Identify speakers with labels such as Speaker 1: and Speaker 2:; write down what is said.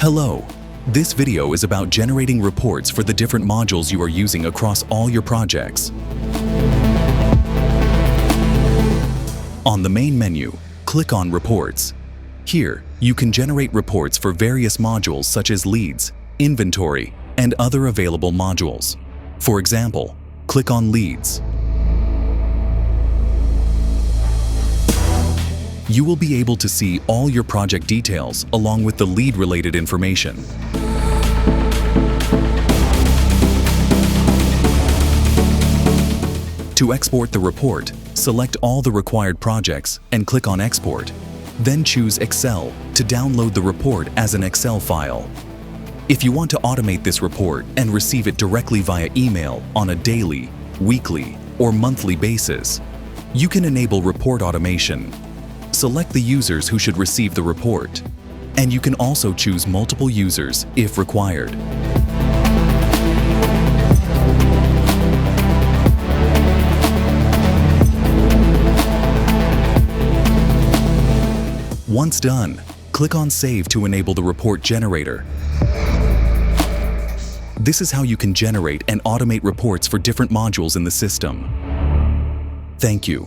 Speaker 1: Hello! This video is about generating reports for the different modules you are using across all your projects. On the main menu, click on Reports. Here, you can generate reports for various modules such as leads, inventory, and other available modules. For example, click on Leads. You will be able to see all your project details along with the lead-related information. To export the report, select all the required projects and click on Export. Then choose Excel to download the report as an Excel file. If you want to automate this report and receive it directly via email on a daily, weekly, or monthly basis, you can enable report automation. Select the users who should receive the report, and you can also choose multiple users if required. Once done, click on Save to enable the report generator. This is how you can generate and automate reports for different modules in the system. Thank you.